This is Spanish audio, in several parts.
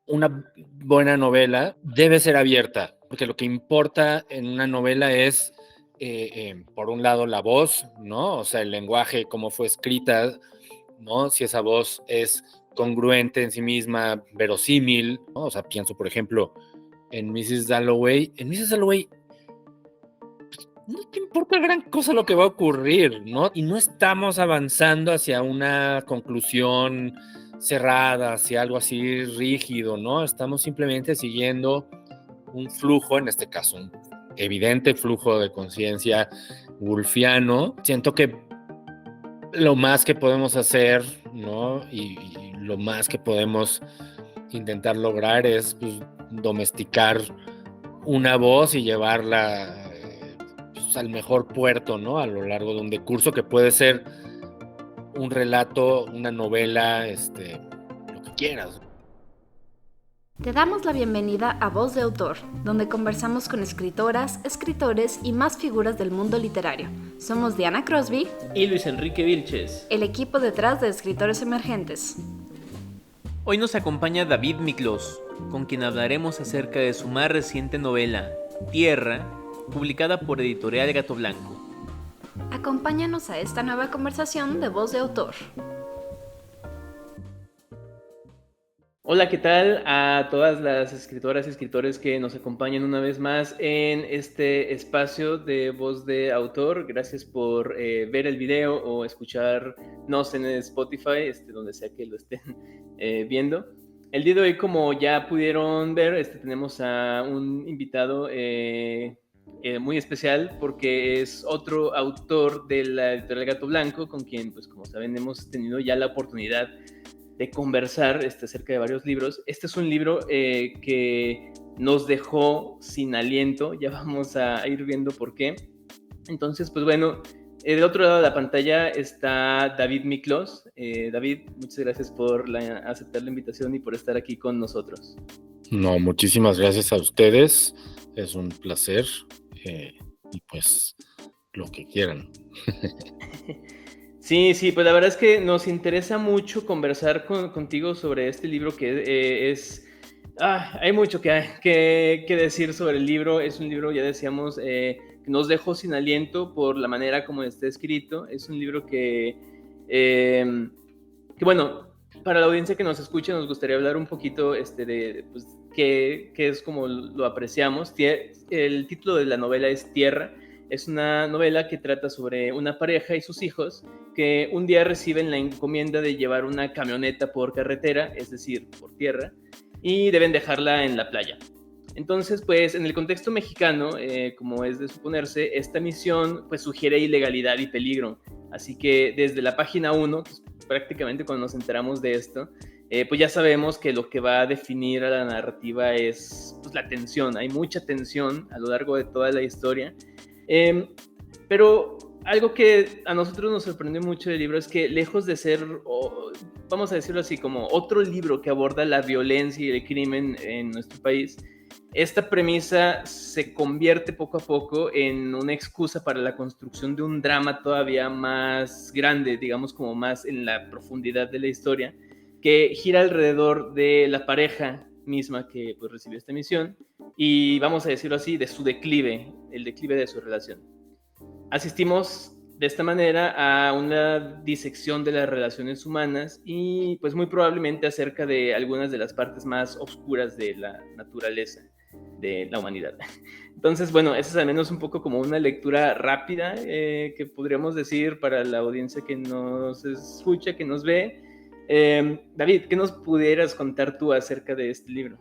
una buena novela debe ser abierta, porque lo que importa en una novela es, por un lado, la voz, ¿no? O sea, el lenguaje, cómo fue escrita, ¿no? Si esa voz es congruente en sí misma, verosímil, ¿no? O sea, pienso, por ejemplo, en Mrs. Dalloway. En Mrs. Dalloway no te importa gran cosa lo que va a ocurrir, ¿no? Y no estamos avanzando hacia una conclusión cerrada, hacia algo así rígido, ¿no? Estamos simplemente siguiendo un flujo, en este caso, un evidente flujo de conciencia woolfiano. Siento que lo más que podemos hacer, ¿no? Y lo más que podemos intentar lograr es, pues, domesticar una voz y llevarla, pues, al mejor puerto, ¿no? A lo largo de un decurso que puede ser un relato, una novela, lo que quieras. Te damos la bienvenida a Voz de Autor, donde conversamos con escritoras, escritores y más figuras del mundo literario. Somos Diana Crosby y Luis Enrique Vilches, el equipo detrás de Escritores Emergentes. Hoy nos acompaña David Miklos, con quien hablaremos acerca de su más reciente novela, Tierra, publicada por Editorial Gato Blanco. Acompáñanos a esta nueva conversación de Voz de Autor. Hola, ¿qué tal a todas las escritoras y escritores que nos acompañan una vez más en este espacio de Voz de Autor? Gracias por ver el video o escucharnos en Spotify, donde sea que lo estén viendo. El día de hoy, como ya pudieron ver, tenemos a un invitado muy especial porque es otro autor de la Editorial Gato Blanco, con quien, pues como saben, hemos tenido ya la oportunidad de conversar acerca de varios libros. Este es un libro que nos dejó sin aliento, ya vamos a ir viendo por qué. Entonces, pues bueno, del otro lado de la pantalla está David Miklos. David, muchas gracias por aceptar la invitación y por estar aquí con nosotros. No, muchísimas gracias a ustedes, es un placer, y pues lo que quieran. Sí, pues la verdad es que nos interesa mucho conversar contigo sobre este libro que hay mucho que decir sobre el libro. Es un libro, ya decíamos, que nos dejó sin aliento por la manera como está escrito. Es un libro que bueno, para la audiencia que nos escucha nos gustaría hablar un poquito de pues, qué es como lo apreciamos. El título de la novela es Tierra. Es una novela que trata sobre una pareja y sus hijos que un día reciben la encomienda de llevar una camioneta por carretera, es decir, por tierra, y deben dejarla en la playa. Entonces, pues en el contexto mexicano, como es de suponerse, esta misión pues sugiere ilegalidad y peligro. Así que desde la página 1, pues, prácticamente cuando nos enteramos de esto, pues ya sabemos que lo que va a definir a la narrativa es pues, la tensión. Hay mucha tensión a lo largo de toda la historia. Pero algo que a nosotros nos sorprendió mucho del libro es que lejos de ser, vamos a decirlo así, como otro libro que aborda la violencia y el crimen en nuestro país, esta premisa se convierte poco a poco en una excusa para la construcción de un drama todavía más grande, digamos como más en la profundidad de la historia, que gira alrededor de la pareja misma que pues, recibió esta misión y vamos a decirlo así, de su declive, el declive de su relación. Asistimos de esta manera a una disección de las relaciones humanas y pues muy probablemente acerca de algunas de las partes más oscuras de la naturaleza de la humanidad. Entonces, bueno, esa es al menos un poco como una lectura rápida que podríamos decir para la audiencia que nos escucha, que nos ve. David, ¿qué nos pudieras contar tú acerca de este libro?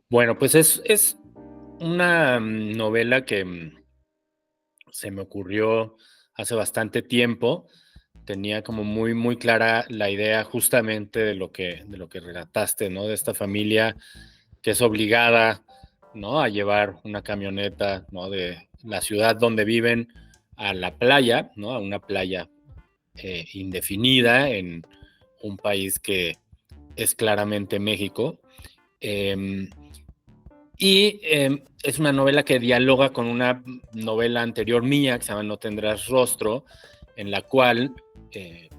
Bueno, pues es una novela que se me ocurrió hace bastante tiempo. Tenía como muy, muy clara la idea justamente de lo que relataste, ¿no? De esta familia que es obligada, ¿no? A llevar una camioneta, ¿no? De la ciudad donde viven a la playa, ¿no? A una playa indefinida en un país que es claramente México. Es una novela que dialoga con una novela anterior mía que se llama No tendrás rostro, en la cual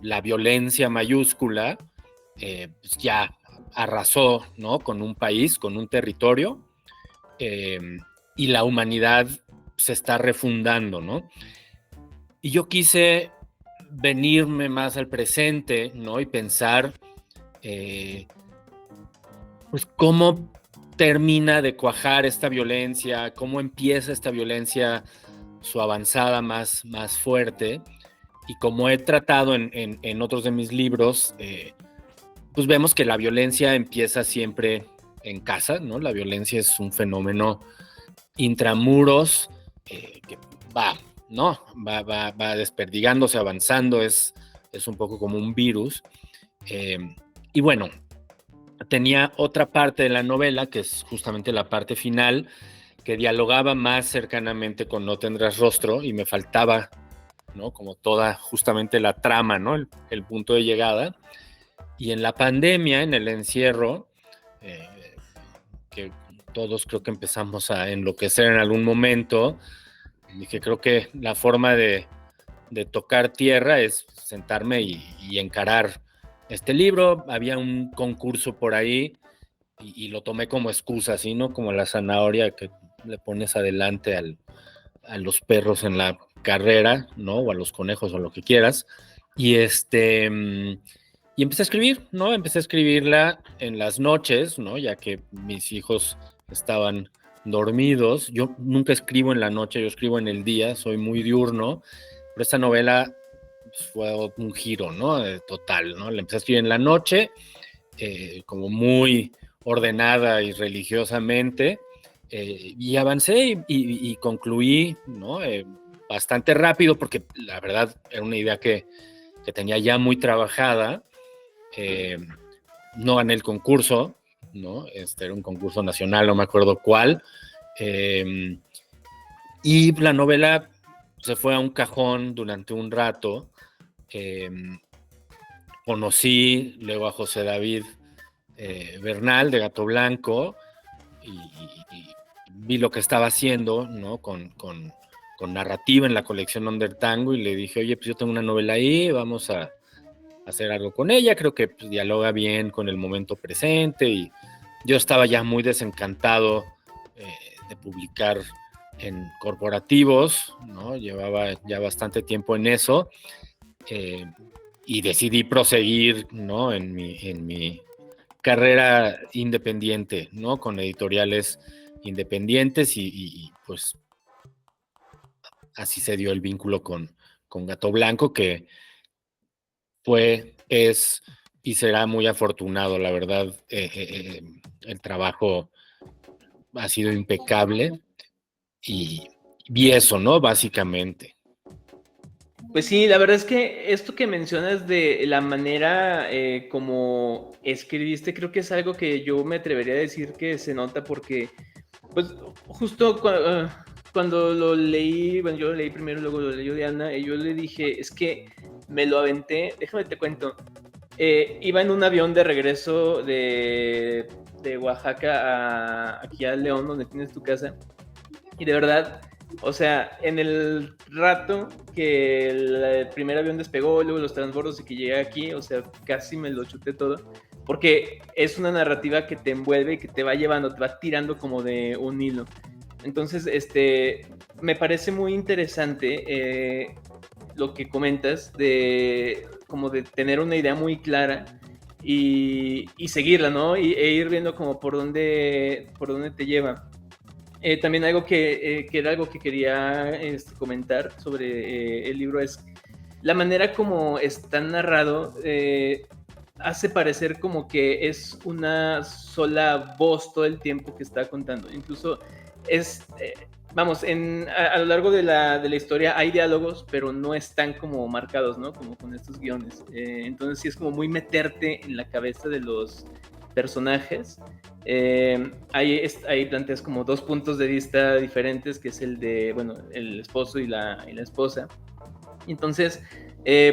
la violencia mayúscula pues ya arrasó, ¿no? Con un país, con un territorio, y la humanidad se está refundando, ¿no? Y yo quise venirme más al presente, ¿no? Y pensar, pues, cómo termina de cuajar esta violencia, cómo empieza esta violencia, su avanzada más fuerte, y como he tratado en otros de mis libros, pues vemos que la violencia empieza siempre en casa, ¿no? La violencia es un fenómeno intramuros que va, ¿no? Va desperdigándose, avanzando, es un poco como un virus. Y bueno, tenía otra parte de la novela, que es justamente la parte final, que dialogaba más cercanamente con No tendrás rostro, y me faltaba, ¿no? Como toda justamente la trama, ¿no? El punto de llegada. Y en la pandemia, en el encierro, que todos creo que empezamos a enloquecer en algún momento, dije, creo que la forma de tocar tierra es sentarme y encarar este libro. Había un concurso por ahí y lo tomé como excusa, así, ¿no? Como la zanahoria que le pones adelante a los perros en la carrera, ¿no? O a los conejos o lo que quieras. Y y empecé a escribir, ¿no? Empecé a escribirla en las noches, ¿no? Ya que mis hijos estaban dormidos. Yo nunca escribo en la noche, yo escribo en el día, soy muy diurno, pero esta novela pues, fue un giro, ¿no? Total, ¿no? La empecé a escribir en la noche, como muy ordenada y religiosamente, y avancé y concluí, ¿no? Bastante rápido, porque la verdad era una idea que tenía ya muy trabajada. No gané el concurso, ¿no? Era un concurso nacional, no me acuerdo cuál. Y la novela se fue a un cajón durante un rato. Conocí luego a José David Bernal de Gato Blanco y vi lo que estaba haciendo, ¿no? Con narrativa en la colección Under Tango, y le dije, oye, pues yo tengo una novela ahí, vamos a hacer algo con ella, creo que pues, dialoga bien con el momento presente, y yo estaba ya muy desencantado de publicar en corporativos, ¿no? Llevaba ya bastante tiempo en eso, y decidí proseguir, ¿no? en mi carrera independiente, ¿no? Con editoriales independientes, y pues así se dio el vínculo con Gato Blanco, que es y será muy afortunado, la verdad. El trabajo ha sido impecable, y eso, ¿no? Básicamente. Pues sí, la verdad es que esto que mencionas de la manera como escribiste, creo que es algo que yo me atrevería a decir que se nota porque, pues, justo cuando lo leí, bueno, yo lo leí primero, luego lo leyó Diana, y yo le dije, es que me lo aventé, déjame te cuento, iba en un avión de regreso de Oaxaca aquí a León, donde tienes tu casa, y de verdad, o sea, en el rato que el primer avión despegó, luego los transbordos y que llegué aquí, o sea, casi me lo chuté todo, porque es una narrativa que te envuelve y que te va llevando, te va tirando como de un hilo. Entonces, me parece muy interesante lo que comentas de como de tener una idea muy clara y seguirla, ¿no? E ir viendo como por dónde te lleva. También algo que era algo que quería comentar sobre el libro es la manera como está narrado. Hace parecer como que es una sola voz todo el tiempo que está contando. Incluso es, vamos, a lo largo de la historia hay diálogos, pero no están como marcados, ¿no? Como con estos guiones. Entonces sí es como muy meterte en la cabeza de los personajes. Ahí planteas como dos puntos de vista diferentes, que es el de, bueno, el esposo y la esposa. Entonces,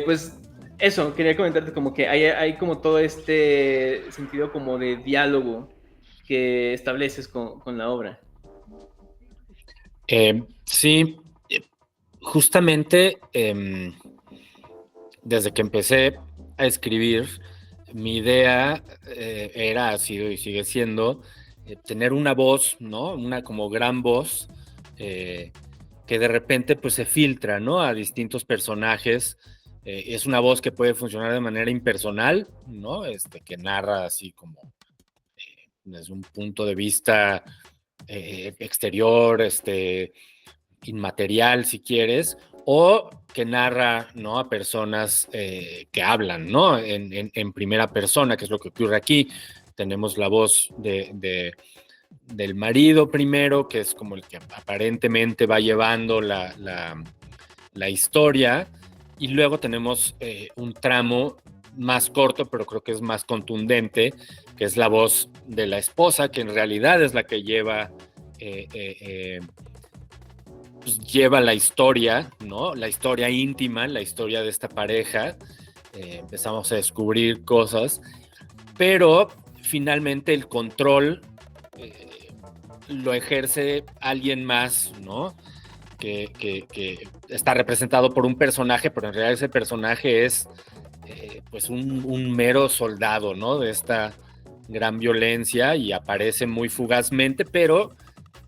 pues eso, quería comentarte como que hay como todo este sentido como de diálogo que estableces con la obra. Sí, justamente desde que empecé a escribir, mi idea ha sido y sigue siendo tener una voz, ¿no? Una como gran voz que de repente pues se filtra, ¿no? A distintos personajes. Es una voz que puede funcionar de manera impersonal, ¿no? Que narra así como desde un punto de vista exterior, inmaterial, si quieres, o que narra, ¿no? A personas que hablan, ¿no? En primera persona, que es lo que ocurre aquí. Tenemos la voz del marido primero, que es como el que aparentemente va llevando la historia, y luego tenemos un tramo más corto, pero creo que es más contundente, que es la voz de la esposa, que en realidad es la que lleva pues lleva la historia, ¿no? La historia íntima, la historia de esta pareja. Empezamos a descubrir cosas, pero finalmente el control lo ejerce alguien más, ¿no? Que está representado por un personaje, pero en realidad ese personaje es pues un mero soldado, ¿no? De esta gran violencia y aparece muy fugazmente, pero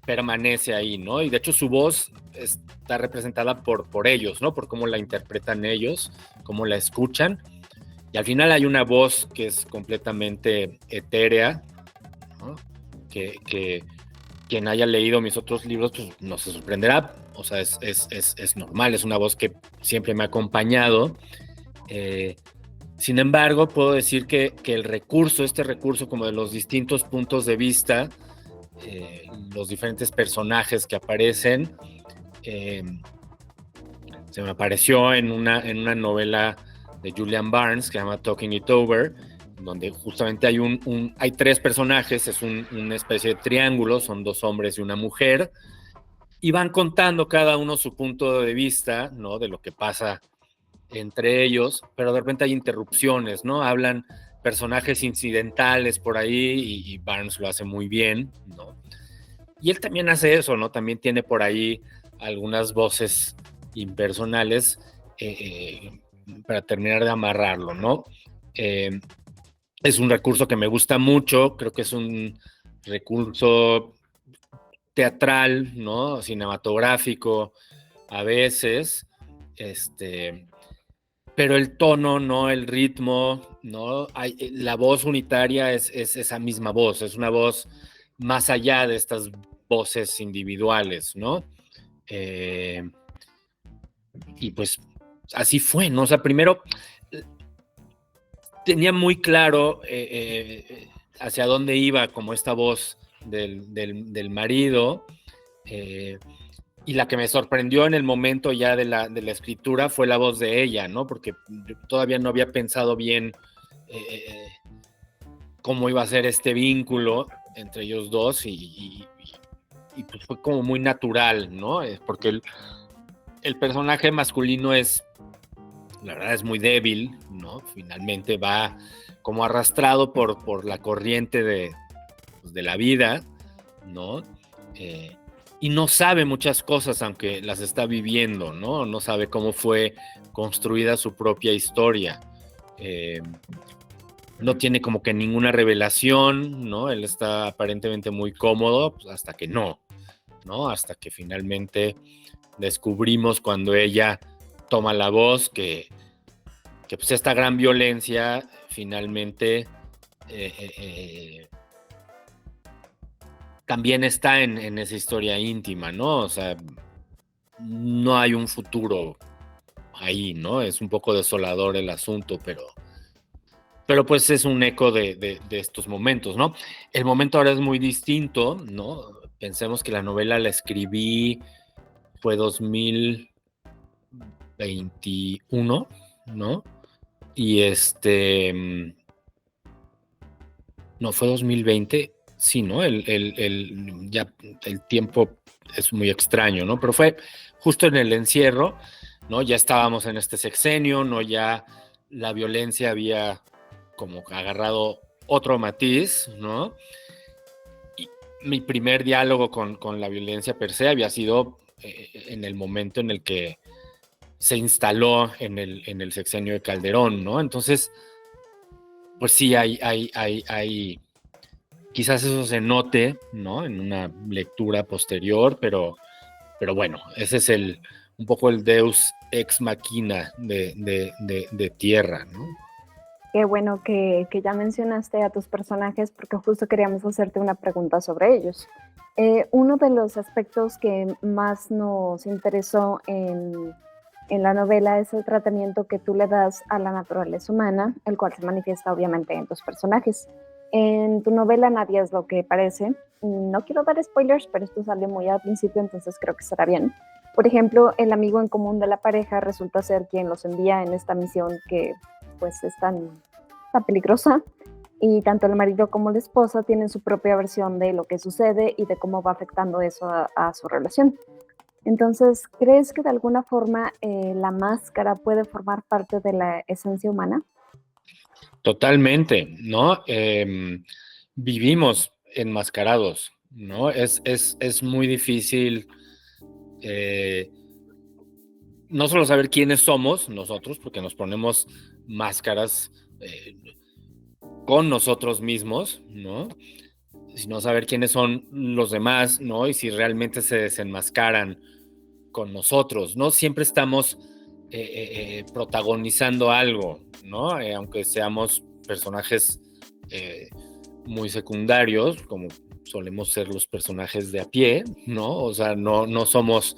permanece ahí, ¿no? Y de hecho su voz está representada por ellos, ¿no? Por cómo la interpretan ellos, cómo la escuchan. Y al final hay una voz que es completamente etérea, ¿no? Que quien haya leído mis otros libros, pues no se sorprenderá. O sea, es normal, es una voz que siempre me ha acompañado. Sin embargo, puedo decir que el recurso, este recurso como de los distintos puntos de vista, los diferentes personajes que aparecen, se me apareció en una novela de Julian Barnes que se llama Talking It Over, donde justamente hay tres personajes, es una especie de triángulo, son dos hombres y una mujer, y van contando cada uno su punto de vista, ¿no? De lo que pasa entre ellos, pero de repente hay interrupciones, ¿no? Hablan personajes incidentales por ahí y Barnes lo hace muy bien, ¿no? Y él también hace eso, ¿no? También tiene por ahí algunas voces impersonales para terminar de amarrarlo, ¿no? Es un recurso que me gusta mucho, creo que es un recurso teatral, ¿no? Cinematográfico a veces, pero el tono, ¿no? El ritmo, ¿no? La voz unitaria es esa misma voz, es una voz más allá de estas voces individuales, ¿no? Y pues así fue, ¿no? O sea, primero tenía muy claro hacia dónde iba como esta voz del marido, y la que me sorprendió en el momento ya de la escritura fue la voz de ella, ¿no? Porque todavía no había pensado bien cómo iba a ser este vínculo entre ellos dos y pues fue como muy natural, ¿no? Porque el personaje masculino la verdad es muy débil, ¿no? Finalmente va como arrastrado por la corriente de la vida, ¿no? Y no sabe muchas cosas, aunque las está viviendo, ¿no? No sabe cómo fue construida su propia historia. No tiene como que ninguna revelación, ¿no? Él está aparentemente muy cómodo, pues hasta que no, ¿no? Hasta que finalmente descubrimos cuando ella toma la voz que pues esta gran violencia finalmente también está en esa historia íntima, ¿no? O sea, no hay un futuro ahí, ¿no? Es un poco desolador el asunto, pero pues es un eco de estos momentos, ¿no? El momento ahora es muy distinto, ¿no? Pensemos que la novela la escribí, fue 2021, ¿no? Y no, fue 2020, sí, ¿no? Ya el tiempo es muy extraño, ¿no? Pero fue justo en el encierro, ¿no? Ya estábamos en este sexenio, ¿no? Ya la violencia había como agarrado otro matiz, ¿no? Y mi primer diálogo con la violencia per se había sido en el momento en el que se instaló en el sexenio de Calderón, ¿no? Entonces, pues sí, hay quizás eso se note, ¿no? En una lectura posterior, pero bueno, ese es un poco el Deus ex machina de Tierra, ¿no? Qué bueno que ya mencionaste a tus personajes porque justo queríamos hacerte una pregunta sobre ellos. Uno de los aspectos que más nos interesó en la novela es el tratamiento que tú le das a la naturaleza humana, el cual se manifiesta obviamente en tus personajes. En tu novela nadie es lo que parece. No quiero dar spoilers, pero esto sale muy al principio, entonces creo que será bien. Por ejemplo, el amigo en común de la pareja resulta ser quien los envía en esta misión que pues es tan peligrosa, y tanto el marido como la esposa tienen su propia versión de lo que sucede y de cómo va afectando eso a su relación. Entonces, ¿crees que de alguna forma la máscara puede formar parte de la esencia humana? Totalmente, ¿no? Vivimos enmascarados, ¿no? Es muy difícil no solo saber quiénes somos nosotros, porque nos ponemos máscaras con nosotros mismos, ¿no? Sino saber quiénes son los demás, ¿no? Y si realmente se desenmascaran con nosotros, ¿no? Siempre estamos protagonizando algo, ¿no? Aunque seamos personajes muy secundarios, como solemos ser los personajes de a pie, ¿no? O sea, no somos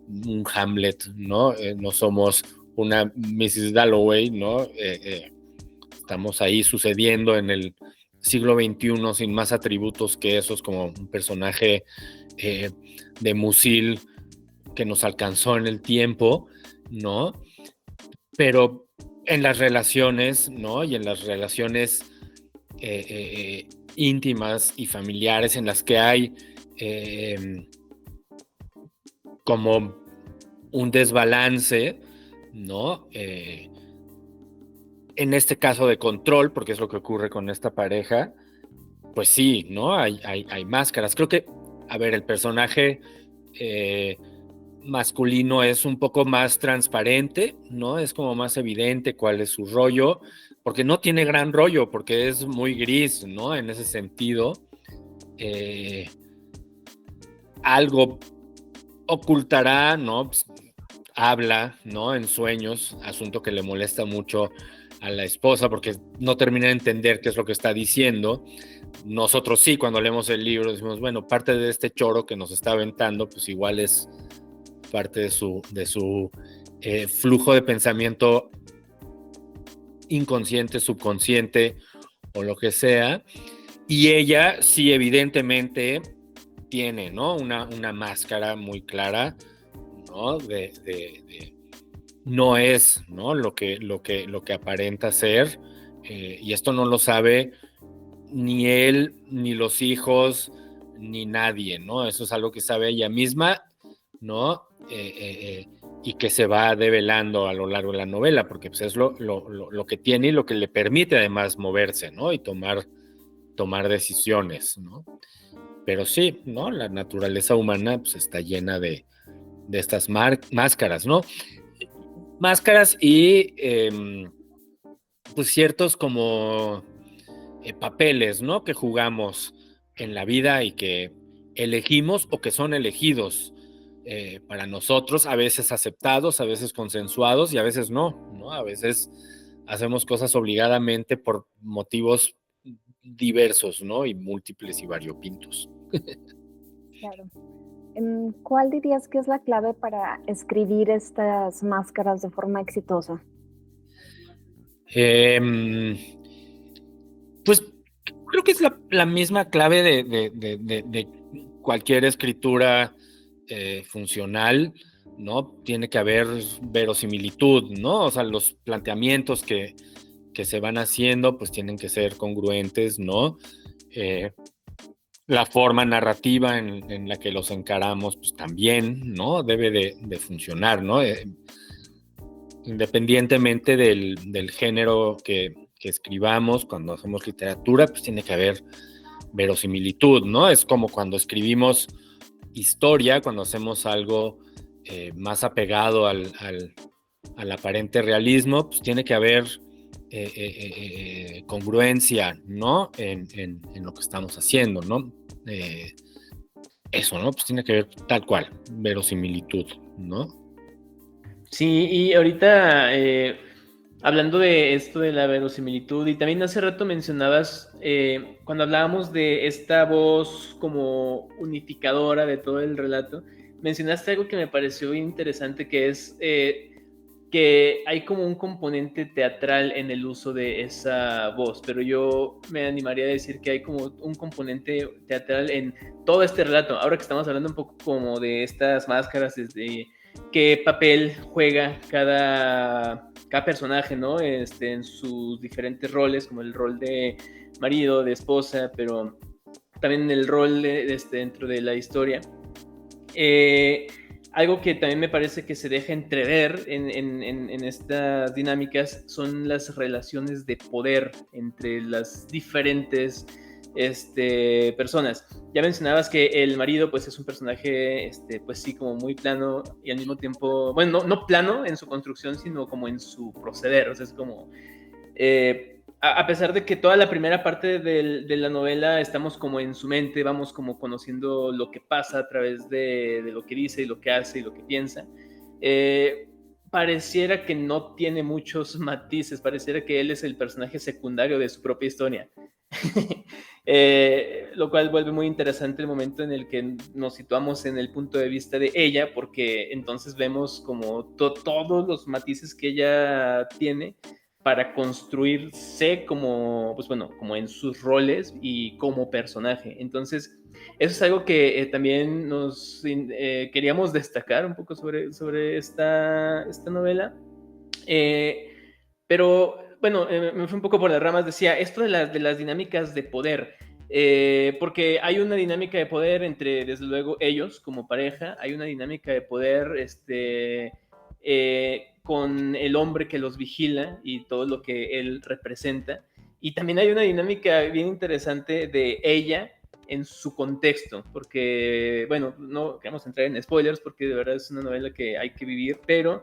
un Hamlet, ¿no? No somos una Mrs. Dalloway, ¿no? Estamos ahí sucediendo en el siglo XXI sin más atributos que esos, como un personaje de Musil que nos alcanzó en el tiempo, ¿no? Pero en las relaciones, ¿no? Y en las relaciones íntimas y familiares en las que hay como un desbalance, ¿no? En este caso de control, porque es lo que ocurre con esta pareja, pues sí, ¿no? Hay máscaras. Creo que, a ver, el personaje masculino es un poco más transparente, ¿no? Es como más evidente cuál es su rollo, porque no tiene gran rollo, porque es muy gris, ¿no? En ese sentido, algo ocultará, ¿no? Pues, habla, ¿no? En sueños, asunto que le molesta mucho a la esposa porque no termina de entender qué es lo que está diciendo. Nosotros sí, cuando leemos el libro, decimos, bueno, parte de este choro que nos está aventando, pues igual es parte de su flujo de pensamiento inconsciente, subconsciente o lo que sea. Y ella sí, evidentemente, tiene, ¿no? Una máscara muy clara, ¿no? No es, ¿no? Lo que aparenta ser, y esto no lo sabe ni él, ni los hijos, ni nadie, ¿no? Eso es algo que sabe ella misma, ¿no? Y que se va develando a lo largo de la novela, porque pues, es lo que tiene y lo que le permite además moverse, ¿no? Y tomar decisiones, ¿no? Pero sí, ¿no? La naturaleza humana pues, está llena de estas máscaras, ¿no? Máscaras y pues ciertos como papeles, ¿no? Que jugamos en la vida y que elegimos o que son elegidos para nosotros, a veces aceptados, a veces consensuados y a veces no, ¿no? A veces hacemos cosas obligadamente por motivos diversos, ¿no? Y múltiples y variopintos. Claro. ¿Cuál dirías que es la clave para escribir estas máscaras de forma exitosa? Pues creo que es la misma clave de cualquier escritura funcional, ¿no? Tiene que haber verosimilitud, ¿no? O sea, los planteamientos que se van haciendo, pues tienen que ser congruentes, ¿no? La forma narrativa en la que los encaramos, pues también, ¿no? Debe de funcionar, ¿no? Independientemente del género que escribamos, cuando hacemos literatura, pues tiene que haber verosimilitud, ¿no? Es como cuando escribimos historia, cuando hacemos algo más apegado al al aparente realismo, pues tiene que haber congruencia, ¿no? En lo que estamos haciendo, ¿no? Eso, ¿no? Pues tiene que ver tal cual, verosimilitud, ¿no? Sí, y ahorita hablando de esto de la verosimilitud, y también hace rato mencionabas, cuando hablábamos de esta voz como unificadora de todo el relato, mencionaste algo que me pareció interesante, que es que hay como un componente teatral en el uso de esa voz, pero yo me animaría a decir que hay como un componente teatral en todo este relato. Ahora que estamos hablando un poco como de estas máscaras, desde qué papel juega cada personaje, ¿no? En sus diferentes roles, como el rol de marido, de esposa, pero también el rol dentro de la historia. Algo que también me parece que se deja entrever en estas dinámicas son las relaciones de poder entre las diferentes personas. Ya mencionabas que el marido pues es un personaje pues sí como muy plano y al mismo tiempo, bueno, no plano en su construcción, sino como en su proceder. O sea, es como a pesar de que toda la primera parte de la novela estamos como en su mente, vamos como conociendo lo que pasa a través de lo que dice y lo que hace y lo que piensa, pareciera que no tiene muchos matices, pareciera que él es el personaje secundario de su propia historia. Lo cual vuelve muy interesante el momento en el que nos situamos en el punto de vista de ella, porque entonces vemos como todos los matices que ella tiene para construirse como, pues bueno, como en sus roles y como personaje. Entonces, eso es algo que también nos queríamos destacar un poco sobre esta novela. Pero, bueno, me fui un poco por las ramas. Decía, esto de las dinámicas de poder, porque hay una dinámica de poder entre, desde luego, ellos como pareja, hay una dinámica de poder, con el hombre que los vigila y todo lo que él representa. Y también hay una dinámica bien interesante de ella en su contexto, porque, bueno, no queremos entrar en spoilers porque de verdad es una novela que hay que vivir, pero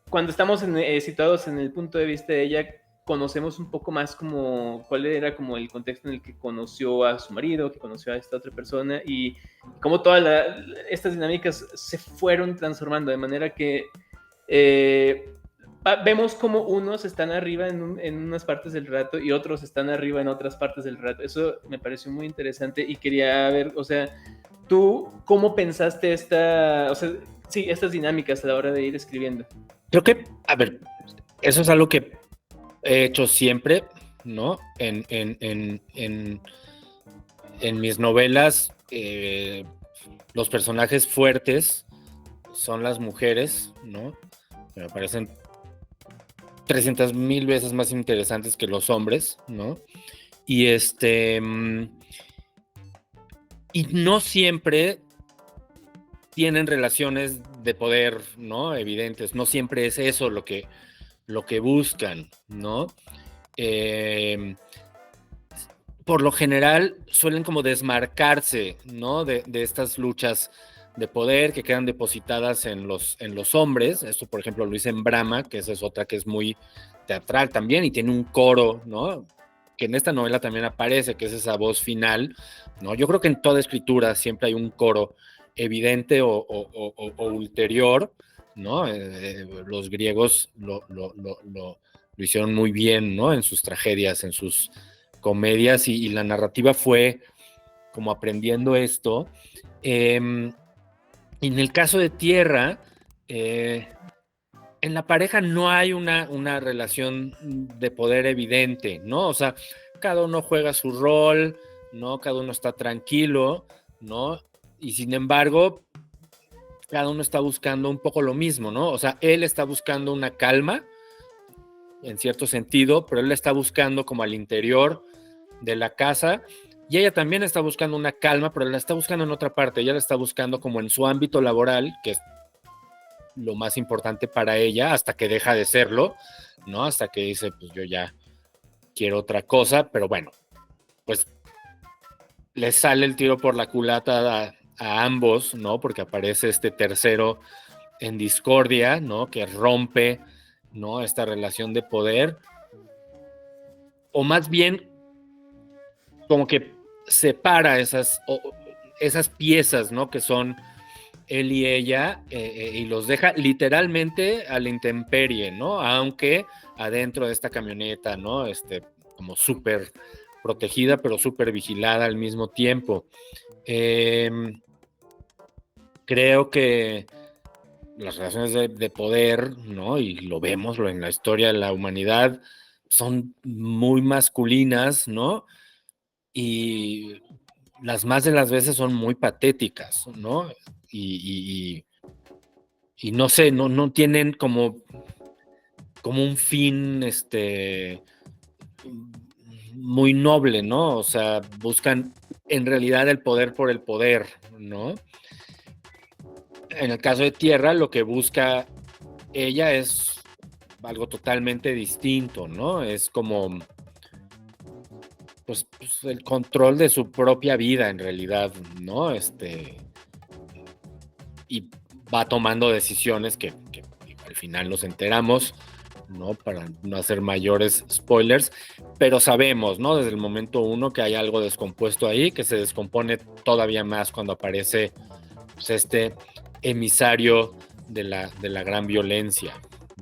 cuando estamos situados en el punto de vista de ella, conocemos un poco más como cuál era como el contexto en el que conoció a su marido, que conoció a esta otra persona y cómo todas estas dinámicas se fueron transformando de manera que vemos como unos están arriba en unas partes del relato y otros están arriba en otras partes del relato. Eso me pareció muy interesante y quería ver, o sea, ¿tú cómo pensaste estas dinámicas a la hora de ir escribiendo? Creo que, a ver, eso es algo que he hecho siempre, ¿no? En mis novelas, los personajes fuertes son las mujeres, ¿no? Me parecen 300,000 veces más interesantes que los hombres, ¿no? Y y no siempre tienen relaciones de poder, ¿no? Evidentes. No siempre es eso lo que buscan, ¿no? Por lo general suelen como desmarcarse, ¿no? De estas luchas de poder que quedan depositadas en los hombres. Esto, por ejemplo, lo hice en Brahma, que esa es otra que es muy teatral también y tiene un coro, ¿no? Que en esta novela también aparece, que es esa voz final, ¿no? Yo creo que en toda escritura siempre hay un coro evidente o ulterior, ¿no? Los griegos lo hicieron muy bien, ¿no? En sus tragedias, en sus comedias y la narrativa fue como aprendiendo esto. En el caso de Tierra, en la pareja no hay una relación de poder evidente, ¿no? O sea, cada uno juega su rol, ¿no? Cada uno está tranquilo, ¿no? Y sin embargo, cada uno está buscando un poco lo mismo, ¿no? O sea, él está buscando una calma, en cierto sentido, pero él está buscando como al interior de la casa. Y ella también está buscando una calma, pero la está buscando en otra parte. Ella la está buscando como en su ámbito laboral, que es lo más importante para ella, hasta que deja de serlo, ¿no? Hasta que dice, pues yo ya quiero otra cosa, pero bueno, pues le sale el tiro por la culata a ambos, ¿no? Porque aparece este tercero en discordia, ¿no? Que rompe, ¿no? Esta relación de poder, o más bien como que separa esas piezas, ¿no? Que son él y ella, y los deja literalmente a la intemperie, ¿no? Aunque adentro de esta camioneta, ¿no? Como súper protegida, pero súper vigilada al mismo tiempo. Creo que las relaciones de poder, ¿no? Y lo vemos en la historia de la humanidad, son muy masculinas, ¿no? Y las más de las veces son muy patéticas, ¿no? Y no sé, no tienen como un fin muy noble, ¿no? O sea, buscan en realidad el poder por el poder, ¿no? En el caso de Tierra, lo que busca ella es algo totalmente distinto, ¿no? Es como pues el control de su propia vida en realidad, ¿no? Y va tomando decisiones que al final nos enteramos, ¿no? Para no hacer mayores spoilers, pero sabemos, ¿no? Desde el momento uno que hay algo descompuesto ahí, que se descompone todavía más cuando aparece pues, este emisario de la gran violencia,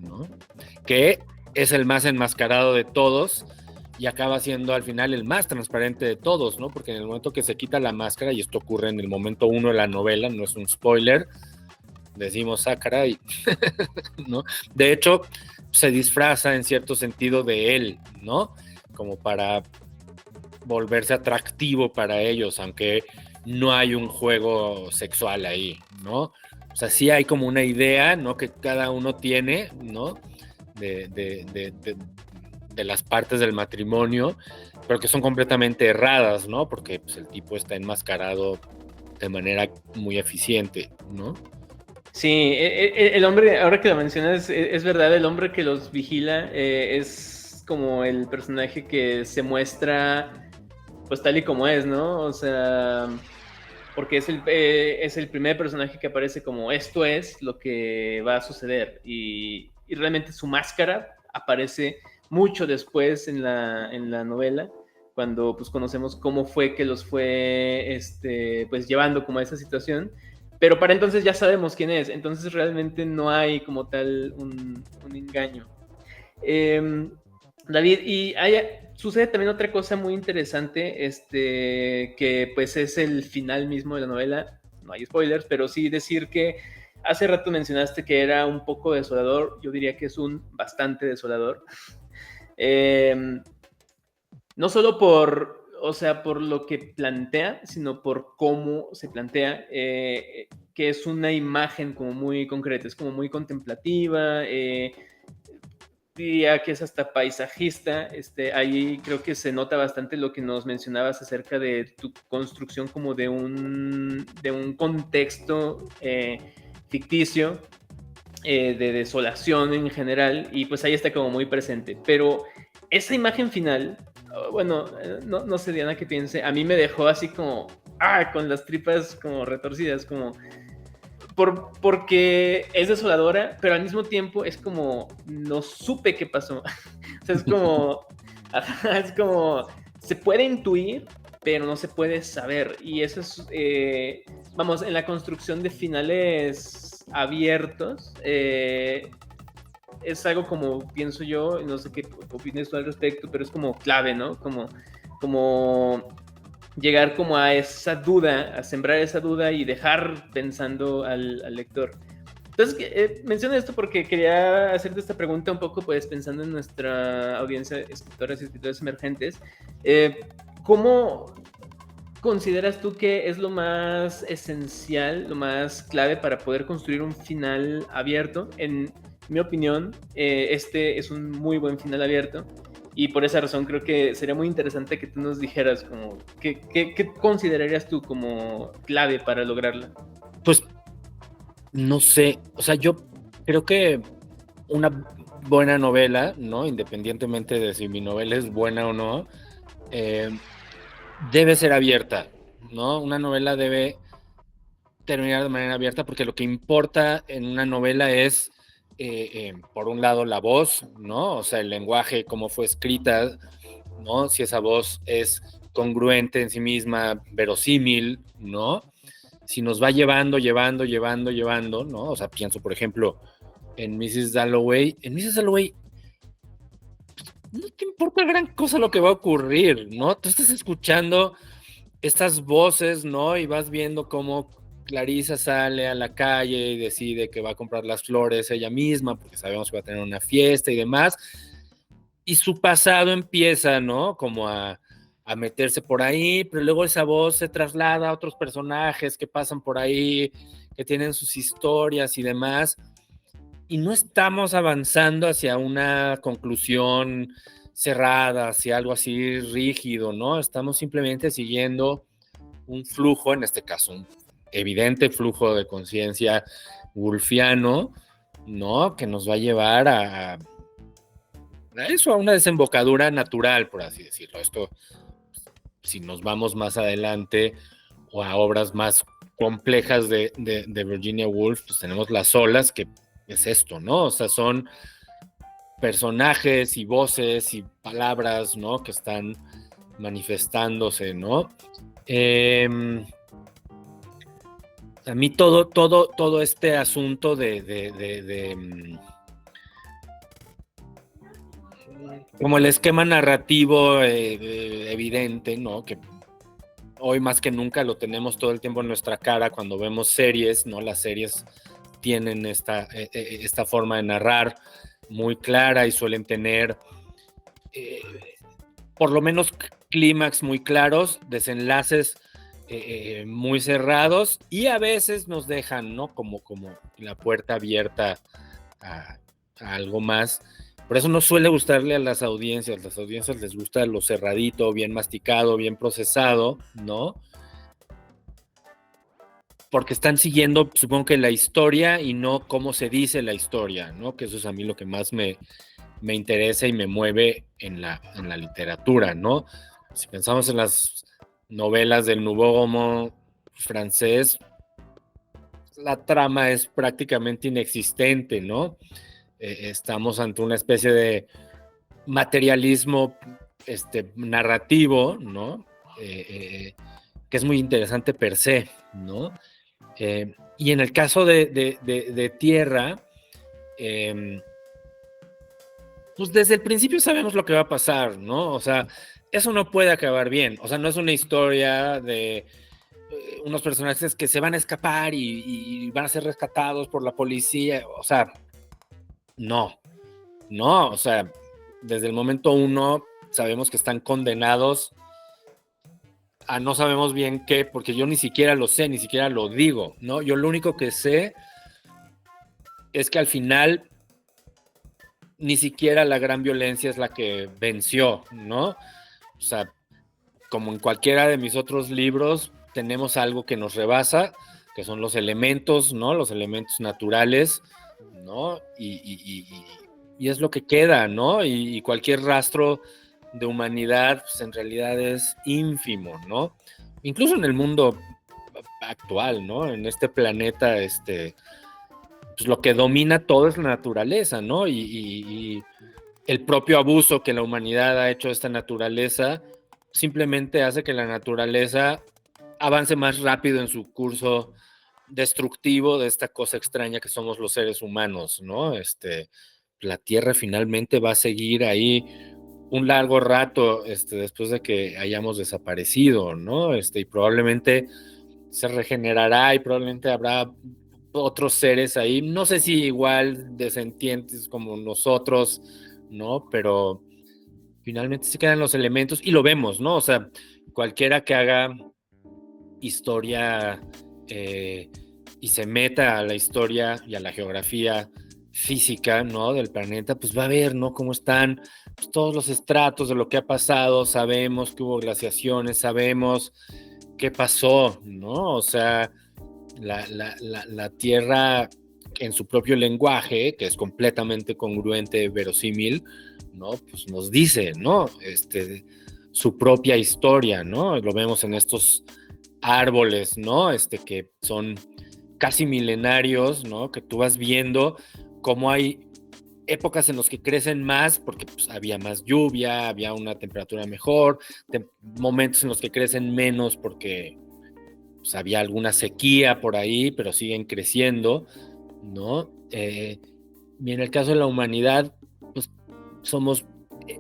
¿no? Que es el más enmascarado de todos y acaba siendo al final el más transparente de todos, ¿no? Porque en el momento que se quita la máscara, y esto ocurre en el momento uno de la novela, no es un spoiler, decimos, caray, ¿no? De hecho, se disfraza en cierto sentido de él, ¿no? Como para volverse atractivo para ellos, aunque no hay un juego sexual ahí, ¿no? O sea, sí hay como una idea, ¿no? Que cada uno tiene, ¿no? De las partes del matrimonio, pero que son completamente erradas, ¿no? Porque pues, el tipo está enmascarado de manera muy eficiente, ¿no? Sí, el hombre, ahora que lo mencionas, es verdad, el hombre que los vigila es como el personaje que se muestra pues tal y como es, ¿no? O sea, porque es el primer personaje que aparece como esto es lo que va a suceder y realmente su máscara aparece mucho después en la novela, cuando pues conocemos cómo fue que los fue pues llevando como a esa situación, pero para entonces ya sabemos quién es, entonces realmente no hay como tal un engaño. David, y sucede también otra cosa muy interesante, que pues es el final mismo de la novela, no hay spoilers, pero sí decir que hace rato mencionaste que era un poco desolador, yo diría que es un bastante desolador. No solo por lo que plantea, sino por cómo se plantea, que es una imagen como muy concreta, es como muy contemplativa, diría que es hasta paisajista. Ahí creo que se nota bastante lo que nos mencionabas acerca de tu construcción como de un contexto ficticio, de desolación en general, y pues ahí está como muy presente. Pero esa imagen final, bueno, no sé, Diana, qué piense, a mí me dejó así como, con las tripas como retorcidas, como... porque es desoladora, pero al mismo tiempo es como, no supe qué pasó. O sea, es como, se puede intuir, pero no se puede saber. Y eso es, vamos, en la construcción de finales abiertos, es algo como, pienso yo, no sé qué opinas tú al respecto, pero es como clave, ¿no? Como llegar como a esa duda, a sembrar esa duda y dejar pensando al lector. Entonces, menciono esto porque quería hacerte esta pregunta un poco, pues, pensando en nuestra audiencia de escritoras y escritores emergentes. ¿Cómo consideras tú que es lo más esencial, lo más clave para poder construir un final abierto? En mi opinión, este es un muy buen final abierto. Y por esa razón creo que sería muy interesante que tú nos dijeras como, ¿qué considerarías tú como clave para lograrla? Pues no sé, o sea, yo creo que una buena novela, ¿no? Independientemente de si mi novela es buena o no, debe ser abierta, ¿no? Una novela debe terminar de manera abierta, porque lo que importa en una novela es, por un lado, la voz, ¿no? O sea, el lenguaje, cómo fue escrita, ¿no? Si esa voz es congruente en sí misma, verosímil, ¿no? Si nos va llevando, ¿no? O sea, pienso, por ejemplo, en Mrs. Dalloway. En Mrs. Dalloway no te importa gran cosa lo que va a ocurrir, ¿no? Tú estás escuchando estas voces, ¿no? Y vas viendo cómo Clarissa sale a la calle y decide que va a comprar las flores ella misma, porque sabemos que va a tener una fiesta y demás. Y su pasado empieza, ¿no? Como a meterse por ahí, pero luego esa voz se traslada a otros personajes que pasan por ahí, que tienen sus historias y demás. Y no estamos avanzando hacia una conclusión cerrada, hacia algo así rígido, ¿no? Estamos simplemente siguiendo un flujo, en este caso, un evidente flujo de conciencia woolfiano, ¿no? Que nos va a llevar a eso, a una desembocadura natural, por así decirlo. Esto, si nos vamos más adelante o a obras más complejas de Virginia Woolf, pues tenemos Las Olas, que es esto, ¿no? O sea, son personajes y voces y palabras, ¿no? Que están manifestándose, ¿no? A mí todo este asunto como el esquema narrativo evidente, ¿no? Que hoy más que nunca lo tenemos todo el tiempo en nuestra cara cuando vemos series, ¿no? Las series tienen esta forma de narrar muy clara y suelen tener por lo menos clímax muy claros, desenlaces muy cerrados, y a veces nos dejan, ¿no? Como la puerta abierta a algo más. Por eso no suele gustarle a las audiencias. Las audiencias les gusta lo cerradito, bien masticado, bien procesado, ¿no? Porque están siguiendo, supongo que la historia y no cómo se dice la historia, ¿no? Que eso es a mí lo que más me interesa y me mueve en la literatura, ¿no? Si pensamos en las novelas del Nouveau Roman francés, la trama es prácticamente inexistente, ¿no? Estamos ante una especie de materialismo narrativo, ¿no? Que es muy interesante per se, ¿no? Y en el caso de Tierra, pues desde el principio sabemos lo que va a pasar, ¿no? O sea, eso no puede acabar bien. O sea, no es una historia de unos personajes que se van a escapar y van a ser rescatados por la policía. O sea, no, o sea, desde el momento uno sabemos que están condenados a no sabemos bien qué, porque yo ni siquiera lo sé, ni siquiera lo digo, ¿no? Yo lo único que sé es que al final ni siquiera la gran violencia es la que venció, ¿no? O sea, como en cualquiera de mis otros libros, tenemos algo que nos rebasa, que son los elementos, ¿no? Los elementos naturales, ¿no? Y es lo que queda, ¿no? Y cualquier rastro de humanidad, pues en realidad es ínfimo, ¿no? Incluso en el mundo actual, ¿no? En este planeta, pues lo que domina todo es la naturaleza, ¿no? Y el propio abuso que la humanidad ha hecho de esta naturaleza simplemente hace que la naturaleza avance más rápido en su curso destructivo de esta cosa extraña que somos los seres humanos, ¿no? La Tierra finalmente va a seguir ahí un largo rato después de que hayamos desaparecido, ¿no? Y probablemente se regenerará y probablemente habrá otros seres ahí, no sé si igual de sentientes como nosotros, ¿no? Pero finalmente se quedan los elementos y lo vemos, ¿no? O sea, cualquiera que haga historia y se meta a la historia y a la geografía física, ¿no? Del planeta, pues va a ver, ¿no? Cómo están pues, todos los estratos de lo que ha pasado, sabemos que hubo glaciaciones, sabemos qué pasó, ¿no? O sea, la Tierra en su propio lenguaje, que es completamente congruente, verosímil, ¿no? Pues nos dice, ¿no? Su propia historia, ¿no? Lo vemos en estos árboles, ¿no? Que son casi milenarios, ¿no? Que tú vas viendo cómo hay épocas en las que crecen más porque pues, había más lluvia, había una temperatura mejor, momentos en los que crecen menos porque pues, había alguna sequía por ahí, pero siguen creciendo, ¿no? Y en el caso de la humanidad, pues somos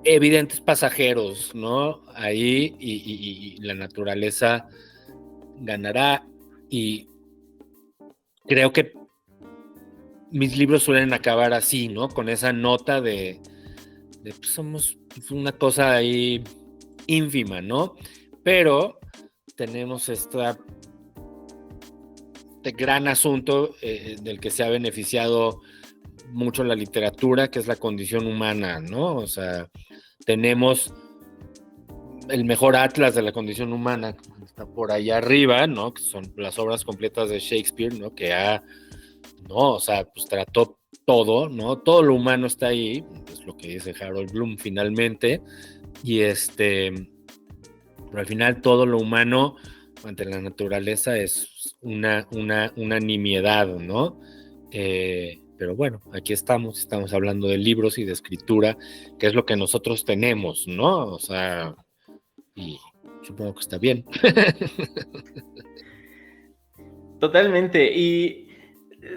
evidentes pasajeros, ¿no? Ahí y la naturaleza ganará. Y creo que mis libros suelen acabar así, ¿no? Con esa nota de pues, somos una cosa ahí ínfima, ¿no? Pero tenemos este gran asunto del que se ha beneficiado mucho la literatura, que es la condición humana, ¿no? O sea, tenemos el mejor atlas de la condición humana, está por allá arriba, ¿no? Que son las obras completas de Shakespeare, ¿no? ¿no? O sea, pues trató todo, ¿no? Todo lo humano está ahí, es lo que dice Harold Bloom finalmente, y pero al final todo lo humano ante la naturaleza es una nimiedad, ¿no? Pero bueno, aquí estamos hablando de libros y de escritura, que es lo que nosotros tenemos, ¿no? O sea, y supongo que está bien. Totalmente. Y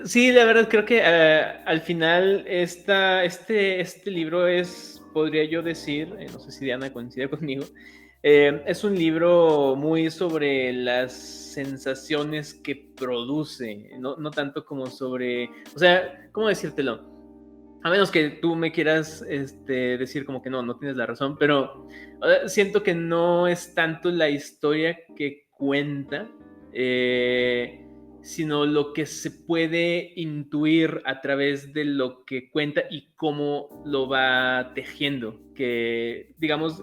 sí, la verdad creo que al final este libro es, podría yo decir, no sé si Diana coincide conmigo, es un libro muy sobre las sensaciones que produce, no tanto como sobre, o sea, ¿cómo decírtelo? A menos que tú me quieras decir como que no tienes la razón, pero siento que no es tanto la historia que cuenta, sino lo que se puede intuir a través de lo que cuenta y cómo lo va tejiendo, que digamos,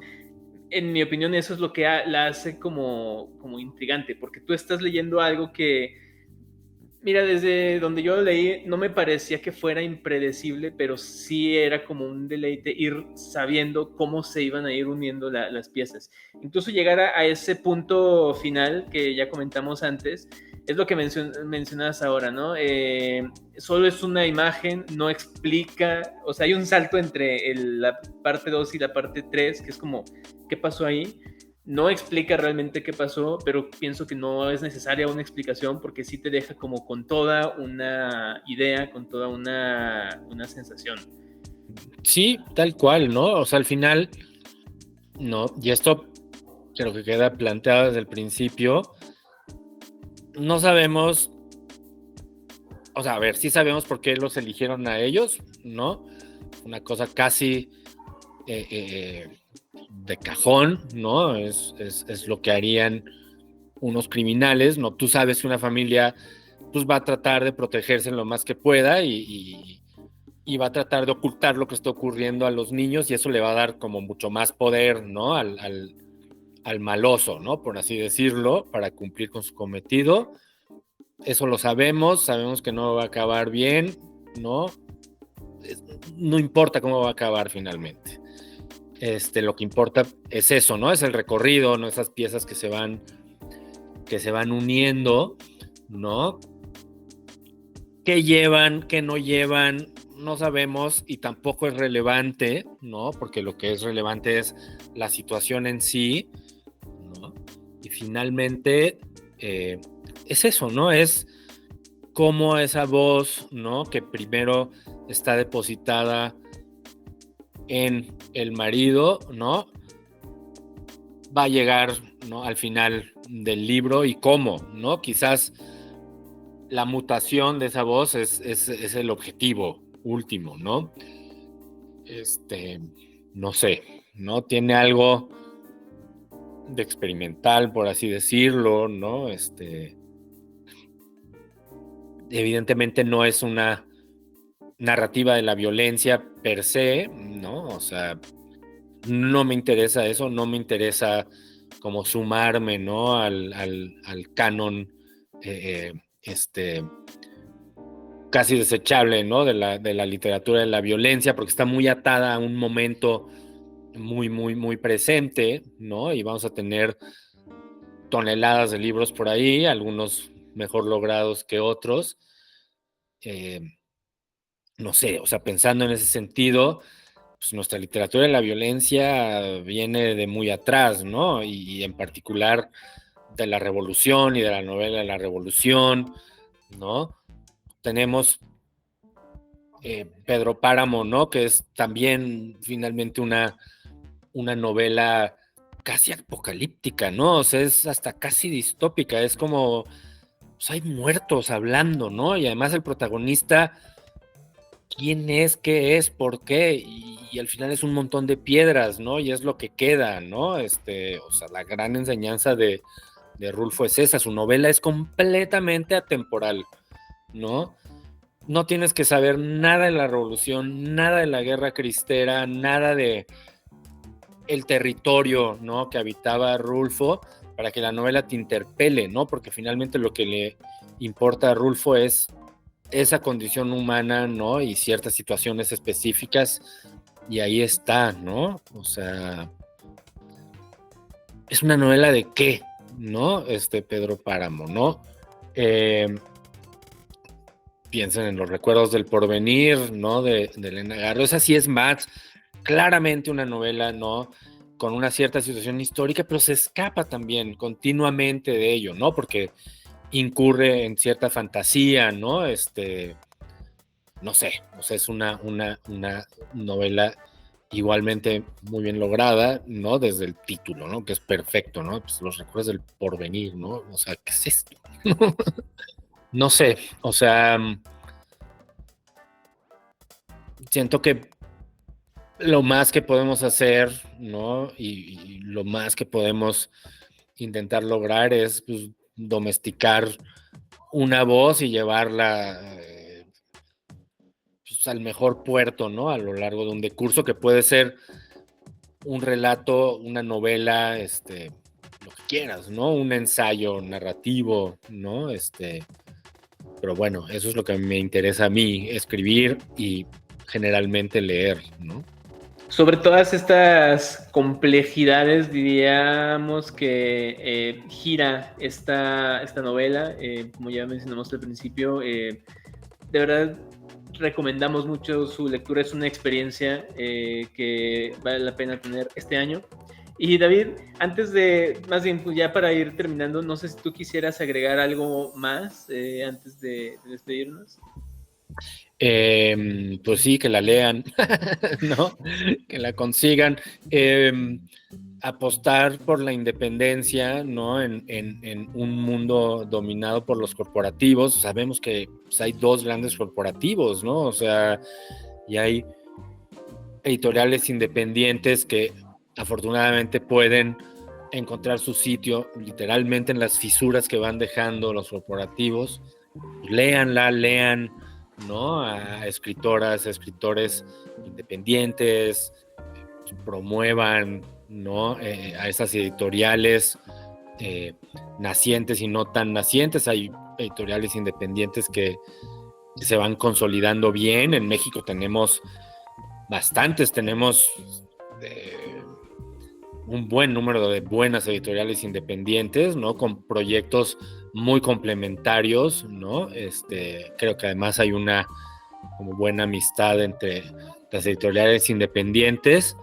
en mi opinión eso es lo que la hace como intrigante, porque tú estás leyendo algo que, mira, desde donde yo lo leí, no me parecía que fuera impredecible, pero sí era como un deleite ir sabiendo cómo se iban a ir uniendo las piezas. Incluso llegar a ese punto final que ya comentamos antes, es lo que mencionas ahora, ¿no? Solo es una imagen, no explica, o sea, hay un salto entre la parte 2 y la parte 3, que es como, ¿qué pasó ahí? No explica realmente qué pasó, pero pienso que no es necesaria una explicación porque sí te deja como con toda una idea, con toda una sensación. Sí, tal cual, ¿no? O sea, al final, no, y esto creo que queda planteado desde el principio, no sabemos, o sea, a ver, sí sabemos por qué los eligieron a ellos, ¿no? Una cosa casi de cajón, ¿no? Es lo que harían unos criminales, ¿no? Tú sabes que una familia pues va a tratar de protegerse lo más que pueda y va a tratar de ocultar lo que está ocurriendo a los niños y eso le va a dar como mucho más poder, ¿no? Al maloso, ¿no? Por así decirlo, para cumplir con su cometido. Eso lo sabemos que no va a acabar bien, ¿no? No importa cómo va a acabar finalmente. Lo que importa es eso, ¿no? Es el recorrido, ¿no? Esas piezas que se van uniendo, ¿no? ¿Qué llevan, qué no llevan? No sabemos y tampoco es relevante, ¿no? Porque lo que es relevante es la situación en sí, ¿no? Y finalmente es eso, ¿no? Es cómo esa voz, ¿no? Que primero está depositada en el marido, ¿no? Va a llegar, ¿no? Al final del libro y cómo, ¿no? Quizás la mutación de esa voz es el objetivo último, ¿no? No sé, ¿no? Tiene algo de experimental, por así decirlo, ¿no? Evidentemente no es una narrativa de la violencia per se, ¿no? O sea, no me interesa eso, no me interesa como sumarme, ¿no? Al canon casi desechable, ¿no? De la literatura de la violencia, porque está muy atada a un momento muy, muy, muy presente, ¿no? Y vamos a tener toneladas de libros por ahí, algunos mejor logrados que otros. No sé, o sea, pensando en ese sentido, pues nuestra literatura de la violencia viene de muy atrás, ¿no? Y en particular de la Revolución y de la novela de la Revolución, ¿no? Tenemos Pedro Páramo, ¿no? Que es también finalmente una novela casi apocalíptica, ¿no? O sea, es hasta casi distópica, es como, pues hay muertos hablando, ¿no? Y además el protagonista, ¿quién es? ¿Qué es? ¿Por qué? Y al final es un montón de piedras, ¿no? Y es lo que queda, ¿no? O sea, la gran enseñanza de Rulfo es esa, su novela es completamente atemporal, ¿no? No tienes que saber nada de la revolución, nada de la guerra cristera, nada de el territorio, ¿no?, que habitaba Rulfo para que la novela te interpele, ¿no? Porque finalmente lo que le importa a Rulfo es esa condición humana, ¿no? Y ciertas situaciones específicas, y ahí está, ¿no? O sea, es una novela de qué, ¿no? Pedro Páramo, ¿no? Piensen en Los recuerdos del porvenir, ¿no? De Elena Garro. Esa sí es más claramente una novela, ¿no? Con una cierta situación histórica, pero se escapa también continuamente de ello, ¿no? Porque incurre en cierta fantasía, ¿no? No sé, o sea, es una novela igualmente muy bien lograda, ¿no? Desde el título, ¿no? Que es perfecto, ¿no? Pues Los recuerdos del porvenir, ¿no? O sea, ¿qué es esto? No sé, o sea, siento que lo más que podemos hacer, ¿no? Y lo más que podemos intentar lograr es, pues, domesticar una voz y llevarla pues, al mejor puerto, ¿no? A lo largo de un decurso que puede ser un relato, una novela, lo que quieras, ¿no? Un ensayo narrativo, ¿no? Pero bueno, eso es lo que me interesa a mí, escribir y generalmente leer, ¿no? Sobre todas estas complejidades, diríamos que gira esta novela, como ya mencionamos al principio, de verdad recomendamos mucho su lectura, es una experiencia que vale la pena tener este año. Y David, antes de, más bien pues ya para ir terminando, no sé si tú quisieras agregar algo más antes de despedirnos. Pues sí, que la lean, ¿no? Que la consigan. Apostar por la independencia, ¿no? En un mundo dominado por los corporativos. Sabemos que pues, hay dos grandes corporativos, ¿no? O sea, y hay editoriales independientes que afortunadamente pueden encontrar su sitio literalmente en las fisuras que van dejando los corporativos. Léanla, lean, ¿no? A escritoras, escritores independientes, promuevan, ¿no? A esas editoriales nacientes y no tan nacientes. Hay editoriales independientes que se van consolidando bien. En México tenemos bastantes, tenemos un buen número de buenas editoriales independientes, ¿no? Con proyectos muy complementarios, ¿no? Creo que además hay una como buena amistad entre las editoriales independientes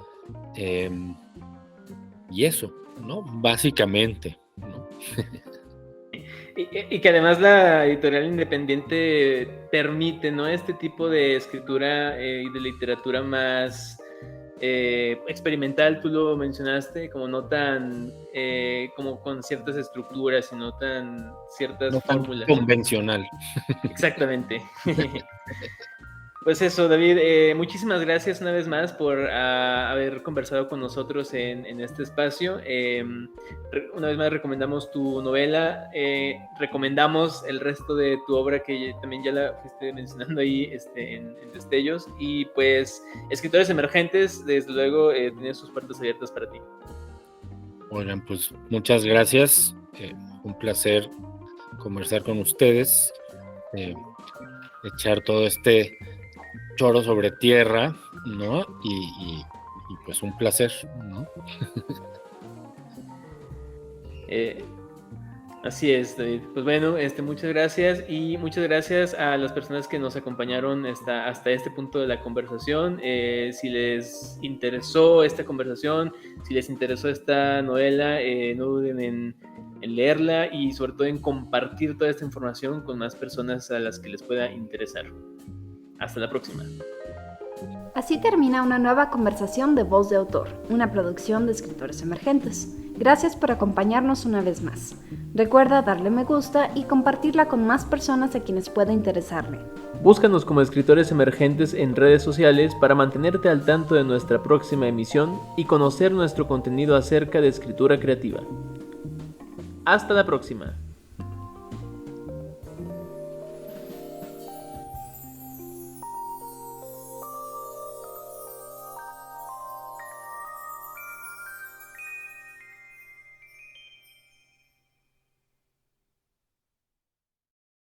y eso, ¿no? Básicamente, ¿no? Y que además la editorial independiente permite, ¿no? Este tipo de escritura y de literatura más experimental, tú lo mencionaste, como no tan, como con ciertas estructuras, sino tan ciertas no tan fórmulas. Convencional. Exactamente. Pues eso, David, muchísimas gracias una vez más por haber conversado con nosotros en este espacio. Una vez más recomendamos tu novela, recomendamos el resto de tu obra que también ya la fuiste mencionando ahí en Destellos. Y pues, Escritores Emergentes, desde luego, tienen sus puertas abiertas para ti. Oigan, pues muchas gracias. Un placer conversar con ustedes, echar todo este choro sobre tierra, ¿no? Y pues un placer, ¿no? Así es, David. Pues bueno, muchas gracias y muchas gracias a las personas que nos acompañaron hasta este punto de la conversación. Si les interesó esta conversación, si les interesó esta novela, no duden en leerla y sobre todo en compartir toda esta información con más personas a las que les pueda interesar. Hasta la próxima. Así termina una nueva conversación de Voz de Autor, una producción de Escritores Emergentes. Gracias por acompañarnos una vez más. Recuerda darle me gusta y compartirla con más personas a quienes pueda interesarle. Búscanos como Escritores Emergentes en redes sociales para mantenerte al tanto de nuestra próxima emisión y conocer nuestro contenido acerca de escritura creativa. Hasta la próxima.